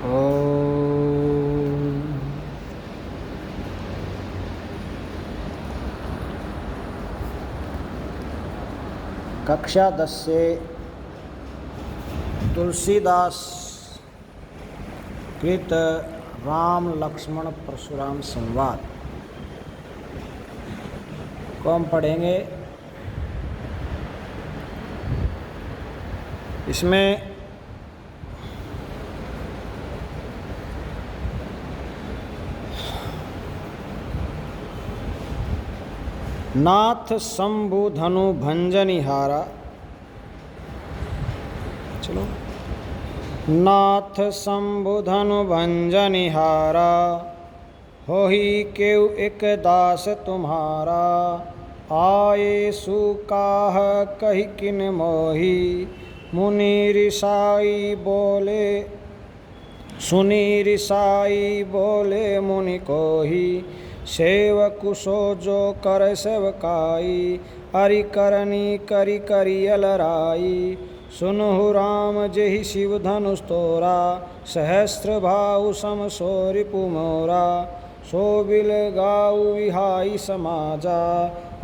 ओम। कक्षा 10 से तुलसीदास कृत राम लक्ष्मण परशुराम संवाद को हम पढ़ेंगे। इसमें नाथ शंभु धनु भंजनिहारा, चलो, नाथ शंभु धनु भंजनिहारा, होहि केउ एक दास तुम्हारा, आये सुकाह कहि किन मोहि, मुनि ऋषाई बोले, सुनी ऋषाई बोले मुनि कोहि, सेवकु सो जो कर सेवकाई, अरि करनी करि करियल राई, सुनहु राम जेहि शिव धनुष तोरा, सहस्त्र भाउ सम सो रिपु मोरा, सो बिल गाउ विहाई समाजा,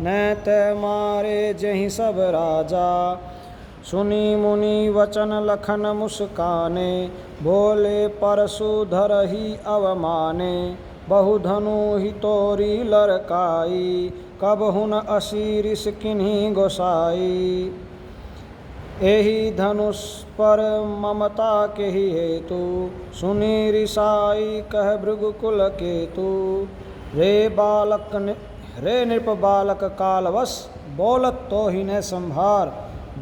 नैत मारे जेहि सब राजा, सुनी मुनि वचन लखन मुस्काने, बोले परशु धरहि अवमाने, बहु धनु ही तोरी लड़काई, कब हुन असीरिस किन्हीं गोसाई, एहि धनुष पर ममता के ही हेतु, सुनी ऋषाई कह भृगुकुल केतु, रे नृप बालक कालवश, बोलत तो ही न संभार,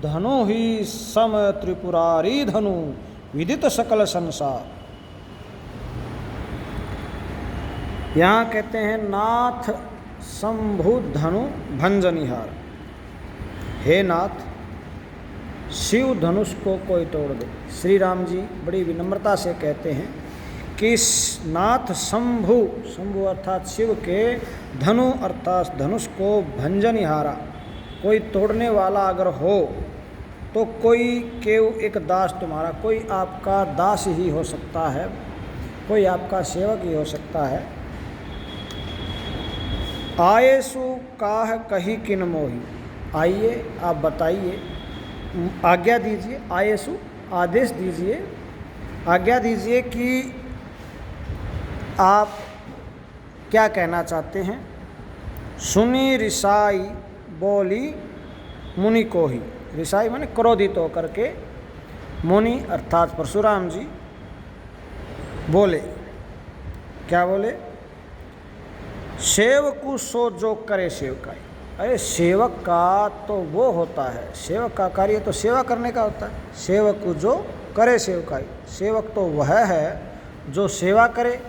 धनु ही सम त्रिपुरारी धनु, विदित सकल संसार। यहाँ कहते हैं नाथ शंभु धनु भंजनिहार, हे नाथ शिव धनुष को कोई तोड़ दे। श्री राम जी बड़ी विनम्रता से कहते हैं कि नाथ शंभु, शंभु अर्थात शिव के, धनु अर्थात धनुष को भंजनिहारा, कोई तोड़ने वाला अगर हो तो कोई केव एक दास तुम्हारा, कोई आपका दास ही हो सकता है, कोई आपका सेवक ही हो सकता है। आयेसु काह कही किन मोहि, आइए आप बताइए, आज्ञा दीजिए, आयेसु आदेश दीजिए, आज्ञा दीजिए कि आप क्या कहना चाहते हैं। सुनी ऋषाई बोली मुनि को ही, ऋषाई माने क्रोधित होकर के, मुनि अर्थात परशुराम जी बोले, क्या बोले, सेवकु सो जो करे सेवकाई। अरे सेवक का तो वो होता है, सेवक का कार्य तो सेवा करने का होता है, सेवकु जो करे सेवकाई, सेवक तो वह है जो सेवा करे।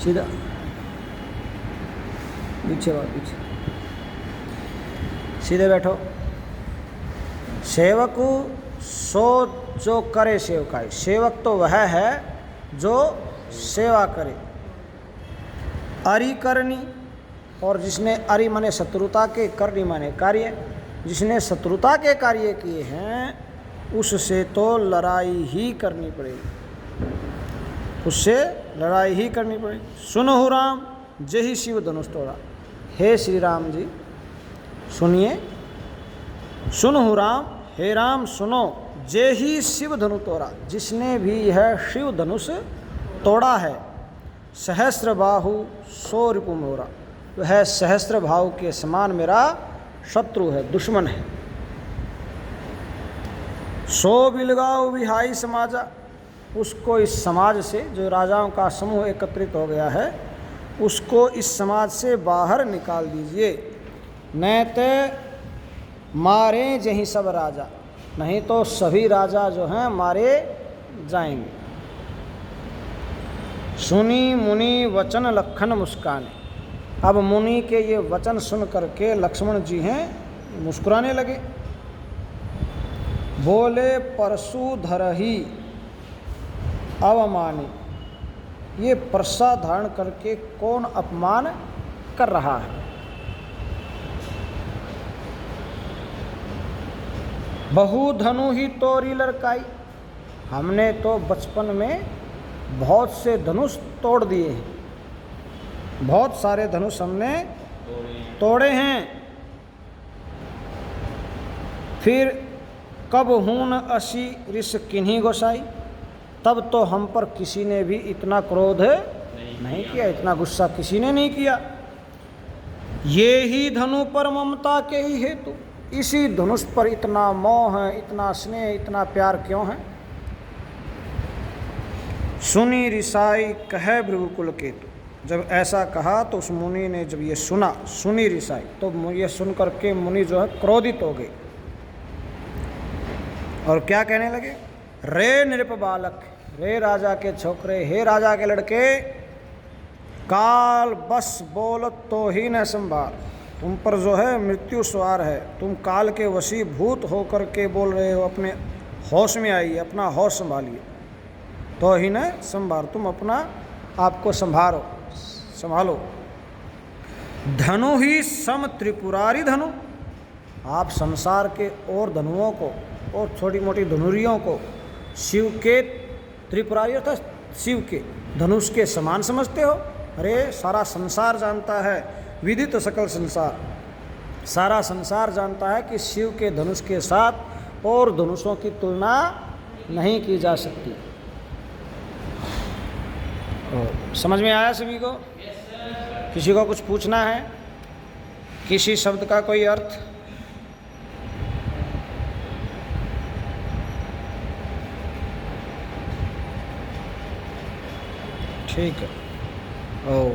सीधा पीछे बात, पीछे सीधे बैठो। सेवकु सो जो करे सेवकाई, सेवक तो वह है जो सेवा करे। अरि करनी, और जिसने, अरि माने शत्रुता के, करनी माने कार्य, जिसने शत्रुता के कार्य किए हैं उससे तो लड़ाई ही करनी पड़ेगी, उससे लड़ाई ही करनी पड़ेगी। सुनहु राम जेहि शिव धनुष तोड़ा, हे श्री राम जी सुनिए, सुनहु राम, हे राम सुनो, जेहि शिव धनु तोड़ा, जिसने भी यह शिव धनुष तोड़ा है, सहस्त्र बाहु सो रिपु मोरा, वह सहस्त्र भाव के समान मेरा शत्रु है, दुश्मन है। सो बिलगाओ विहाई समाजा, उसको इस समाज से, जो राजाओं का समूह एकत्रित हो गया है, उसको इस समाज से बाहर निकाल दीजिए। नैते मारे जहीं सब राजा, नहीं तो सभी राजा जो हैं मारे जाएंगे। सुनी मुनि वचन लखन मुस्काने, अब मुनि के ये वचन सुन करके लक्ष्मण जी हैं मुस्कुराने लगे। बोले परशु धरहि अवमानी, ये परसा धारण करके कौन अपमान कर रहा है। बहु धनु ही तोरी लड़काई, हमने तो बचपन में बहुत से धनुष तोड़ दिए हैं, बहुत सारे धनुष हमने तोड़े हैं। फिर कब हून असी ऋष किन्हीं गोसाई, तब तो हम पर किसी ने भी इतना क्रोध नहीं किया, इतना गुस्सा किसी ने नहीं किया। ये ही धनु पर ममता के ही हेतु, इसी धनुष पर इतना मोह है, इतना स्नेह, इतना प्यार क्यों है। सुनी रिसाई कहे भृगुकुल केतु, जब ऐसा कहा तो उस मुनि ने जब ये सुना, सुनी रिसाई, तो ये सुन करके मुनि जो है क्रोधित हो गए और क्या कहने लगे, रे नृप बालक, रे राजा के छोकरे, हे राजा के लड़के, काल बस बोलत तो ही न संभाल, तुम पर जो है मृत्यु सवार है, तुम काल के वशीभूत होकर के बोल रहे हो, अपने होश में आइए, अपना होश संभालिए। तो ही न संभाल, तुम अपना आपको संभालो। धनु ही सम त्रिपुरारी धनु, आप संसार के और धनुओं को और छोटी मोटी धनुरियों को शिव के त्रिपुरारी अर्थात शिव के धनुष के समान समझते हो। अरे सारा संसार जानता है, विदित सकल संसार, सारा संसार जानता है कि शिव के धनुष के साथ और धनुषों की तुलना नहीं की जा सकती। समझ में आया सभी को? किसी को कुछ पूछना है, किसी शब्द का कोई अर्थ? ठीक है। ओ